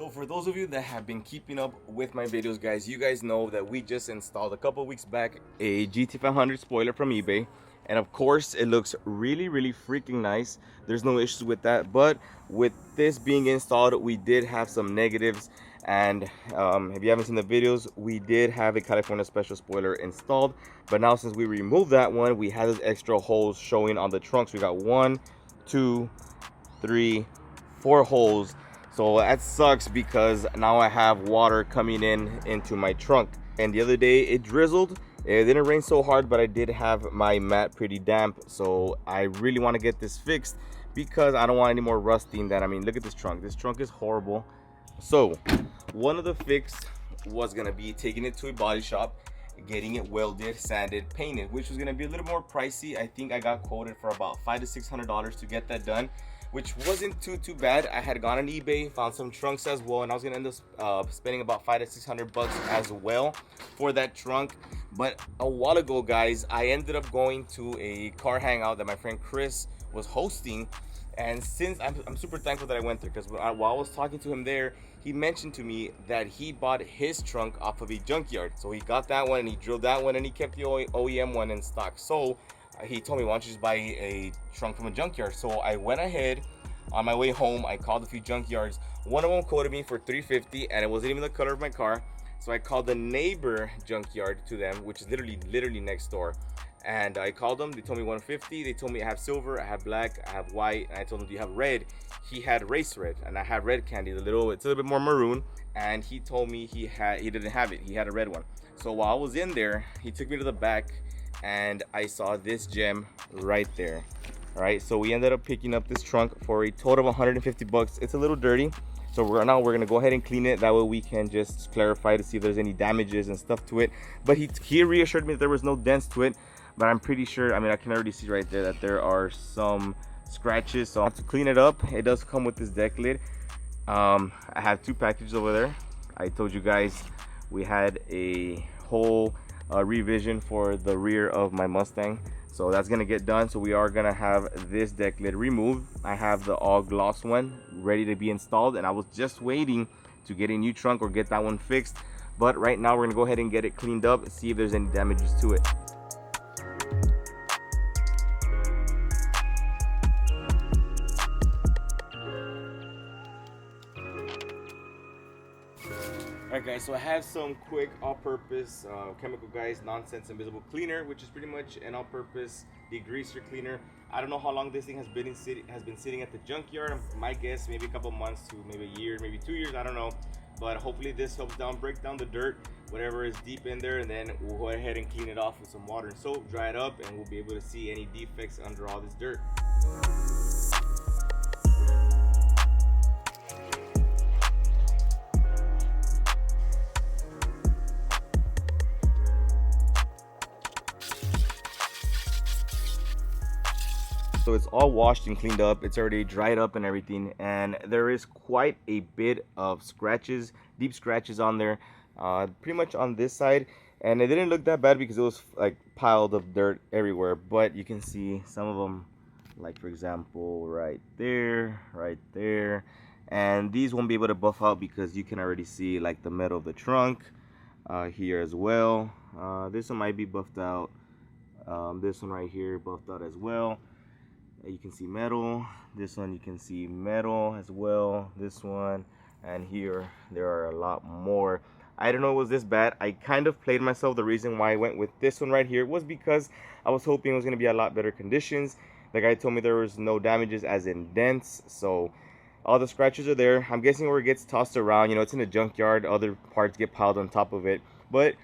So for those of you that have been keeping up with my videos, guys, you guys know that we just installed a couple weeks back a GT500 spoiler from eBay. And of course, it looks really freaking nice. There's no issues with that. But with this being installed, we did have some negatives. And if you haven't seen the videos, we did have a California Special spoiler installed. But now since we removed that one, we had those extra holes showing on the trunks. We got 1, 2, 3, 4 holes. So that sucks because now I have water coming into my trunk. And the other day it drizzled. It didn't rain so hard, but I did have my mat pretty damp. So I really want to get this fixed because I don't want any more rusting. That, I mean, look at this trunk. This trunk is horrible. So one of the fix was gonna be taking it to a body shop, getting it welded, sanded, painted, which was gonna be a little more pricey. I think I got quoted for about $500 to $600 to get that done, which wasn't too bad. I had gone on eBay, found some trunks as well, and I was gonna end up spending about $500 to $600 as well for that trunk. But a while ago, guys, I ended up going to a car hangout that my friend Chris was hosting. And since I'm super thankful that I went there, because while I was talking to him there, he mentioned to me that he bought his trunk off of a junkyard. So he got that one and he drilled that one and he kept the OEM one in stock. So he told me, why don't you just buy a trunk from a junkyard? So I went ahead. On my way home, I called a few junkyards. One of them quoted me for $350, and it wasn't even the color of my car. So I called the neighbor junkyard to them, which is literally next door. And I called them. They told me $150. They told me I have silver, I have black, I have white, and I told them, do you have red? He had race red, and I have red candy. It's a little bit more maroon. And he told me he didn't have it. He had a red one. So while I was in there, he took me to the back, and I saw this gem right there. All right, so we ended up picking up this trunk for a total of $150. It's a little dirty, so we're gonna go ahead and clean it. That way we can just clarify to see if there's any damages and stuff to it. But he reassured me that there was no dents to it, but I'm pretty sure, I mean, I can already see right there that there are some scratches. So I have to clean it up. It does come with this deck lid. I have 2 packages over there. I told you guys we had a whole revision for the rear of my Mustang, so that's gonna get done. So we are gonna have this deck lid removed. I have the all gloss one ready to be installed, and I was just waiting to get a new trunk or get that one fixed. But right now we're gonna go ahead and get it cleaned up and see if there's any damages to it. Alright guys, so I have some quick all-purpose chemical guys nonsense invisible cleaner, which is pretty much an all-purpose degreaser cleaner. I don't know how long this thing has been sitting at the junkyard. My guess, maybe a couple months to maybe a year, maybe 2 years, I don't know. But hopefully this helps break down the dirt, whatever is deep in there, and then we'll go ahead and clean it off with some water and soap, dry it up, and we'll be able to see any defects under all this dirt. So it's all washed and cleaned up. It's already dried up and everything, and there is quite a bit of scratches, deep scratches on there, pretty much on this side. And it didn't look that bad because it was like piled of dirt everywhere, but you can see some of them, like for example right there, and these won't be able to buff out because you can already see like the metal of the trunk here as well. This one might be buffed out. This one right here buffed out as well. You can see metal. This one you can see metal as well. This one, and here there are a lot more. I don't know it was this bad. I kind of played myself. The reason why I went with this one right here was because I was hoping it was going to be a lot better conditions. The guy told me there was no damages as in dents, so all the scratches are there. I'm guessing where it gets tossed around, you know, it's in a junkyard, other parts get piled on top of it. But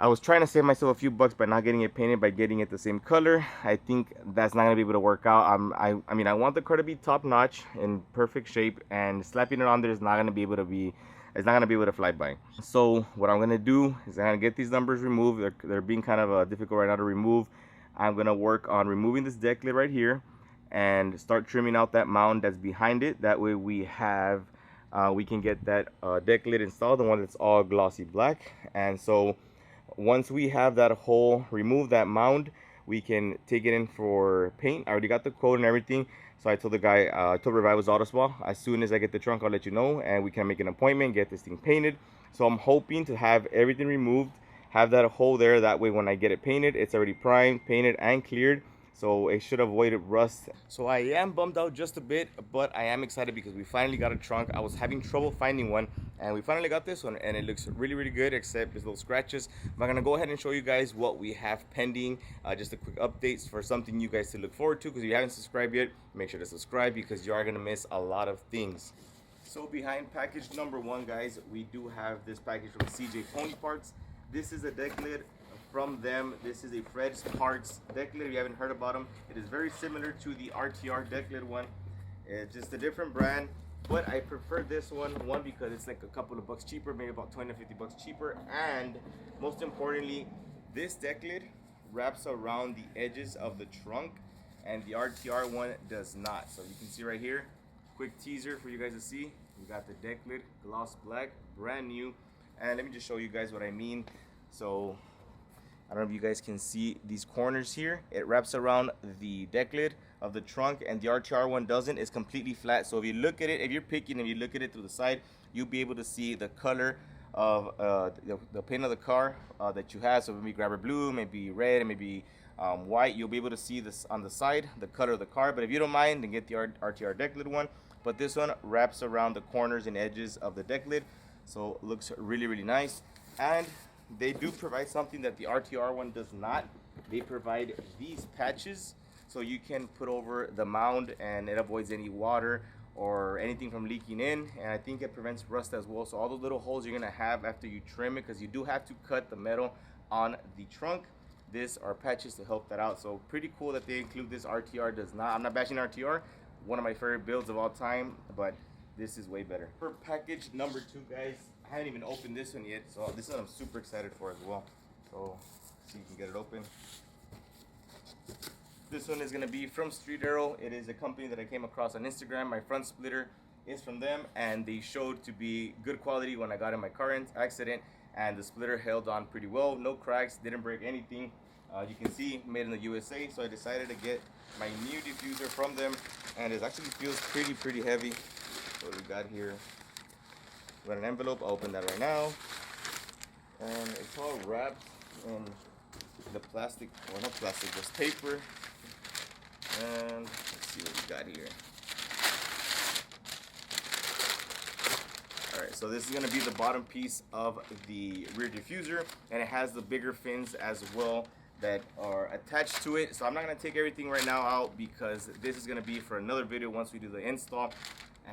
I was trying to save myself a few bucks by not getting it painted, by getting it the same color. I think that's not gonna be able to work out. I mean, I want the car to be top notch, in perfect shape, and slapping it on there is not gonna be able to be, it's not gonna be able to fly by. So what I'm gonna do is I'm gonna get these numbers removed. They're being kind of difficult right now to remove. I'm gonna work on removing this deck lid right here and start trimming out that mound that's behind it. That way we have, we can get that deck lid installed, the one that's all glossy black. And so once we have that hole removed, that mound, we can take it in for paint. I already got the quote and everything. So I told the guy, I told Revival's Auto Spa, as soon as I get the trunk, I'll let you know, and we can make an appointment, get this thing painted. So I'm hoping to have everything removed, have that hole there. That way when I get it painted, it's already primed, painted, and cleared. So it should avoid rust. So I am bummed out just a bit, but I am excited because we finally got a trunk. I was having trouble finding one, and we finally got this one, and it looks really, really good, except there's little scratches. But I'm gonna go ahead and show you guys what we have pending. Just a quick updates for something you guys to look forward to, because if you haven't subscribed yet, make sure to subscribe because you are gonna miss a lot of things. So behind package number 1, guys, we do have this package from CJ Pony Parts. This is a deck lid from them. This is a Fred's Parts deck lid. If you haven't heard about them, it is very similar to the RTR deck lid one. It's just a different brand, but I prefer this one because it's like a couple of bucks cheaper, maybe about 20 to 50 bucks cheaper, and most importantly, this deck lid wraps around the edges of the trunk, and the RTR one does not. So you can see right here, quick teaser for you guys to see. We got the deck lid, gloss black, brand new. And let me just show you guys what I mean. So I don't know if you guys can see these corners here. It wraps around the deck lid of the trunk, and the RTR one doesn't. It's completely flat. So if you look at it, if you're picking and you look at it through the side, you'll be able to see the color of the paint of the car that you have. So maybe grabber blue, maybe red, and maybe white. You'll be able to see this on the side, the color of the car. But if you don't mind, then get the RTR deck lid one. But this one wraps around the corners and edges of the deck lid. So it looks really, really nice. And they do provide something that the RTR one does not. They provide these patches so you can put over the mound, and it avoids any water or anything from leaking in, and I think it prevents rust as well. So all those little holes you're gonna have after you trim it, because you do have to cut the metal on the trunk, these are patches to help that out. So pretty cool that they include this. RTR does not. I'm not bashing RTR, one of my favorite builds of all time, but this is way better. For package number 2, guys, I haven't even opened this one yet, so this one I'm super excited for as well. So see if you can get it open. This one is going to be from Street Arrow. It is a company that I came across on Instagram. My front splitter is from them, and they showed to be good quality when I got in my car accident, and the splitter held on pretty well. No cracks, didn't break anything. You can see, made in the USA. So I decided to get my new diffuser from them, and it actually feels pretty heavy. What we got here, we got an envelope. I'll open that right now, and it's all wrapped in the plastic, well, not plastic, just paper. And let's see what we got here. Alright, so this is going to be the bottom piece of the rear diffuser, and it has the bigger fins as well that are attached to it. So I'm not going to take everything right now out, because this is going to be for another video once we do the install,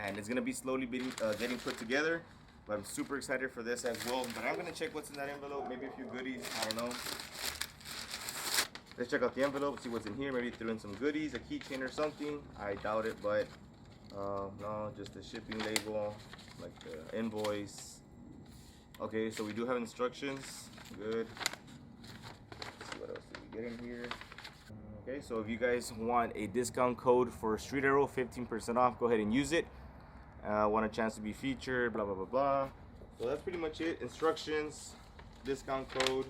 and it's going to be slowly getting put together. But I'm super excited for this as well. But I'm going to check what's in that envelope, maybe a few goodies, I don't know. Let's check out the envelope, see what's in here. Maybe throw in some goodies, a keychain or something. I doubt it, but no, just the shipping label, like the invoice. Okay, so we do have instructions. Good. Let's see what else did we get in here. Okay, so if you guys want a discount code for Street Arrow, 15% off, go ahead and use it. Want a chance to be featured, blah, blah, blah, blah. So that's pretty much it. Instructions, discount code,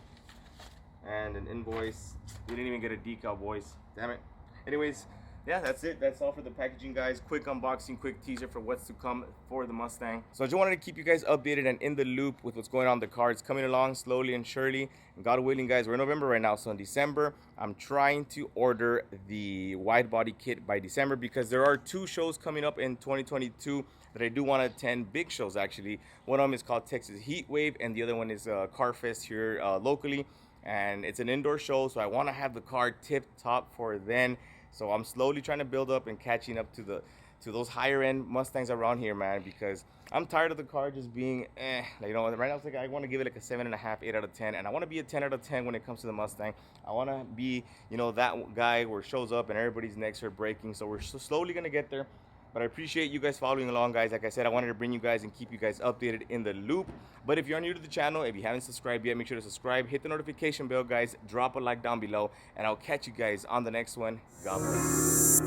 and an invoice. We didn't even get a decal, boys. Damn it. Anyways, yeah, that's it. That's all for the packaging, guys. Quick unboxing, quick teaser for what's to come for the Mustang. So I just wanted to keep you guys updated and in the loop with what's going on in the car. It's coming along slowly and surely. And God willing, guys, we're in November right now. So in December, I'm trying to order the wide body kit by December, because there are 2 shows coming up in 2022 that I do want to attend. Big shows, actually. One of them is called Texas Heat Wave, and the other one is Car Fest here locally. And it's an indoor show, so I want to have the car tip top for then. So I'm slowly trying to build up and catching up to those higher end Mustangs around here, man, because I'm tired of the car just being like, you know, right now it's like I want to give it like a 7.5, 8 out of 10, and I want to be a 10 out of 10 when it comes to the Mustang. I want to be, you know, that guy where it shows up and everybody's necks are breaking. So we're slowly gonna get there. But I appreciate you guys following along, guys. Like I said, I wanted to bring you guys and keep you guys updated in the loop. But if you're new to the channel, if you haven't subscribed yet, make sure to subscribe. Hit the notification bell, guys. Drop a like down below. And I'll catch you guys on the next one. God bless.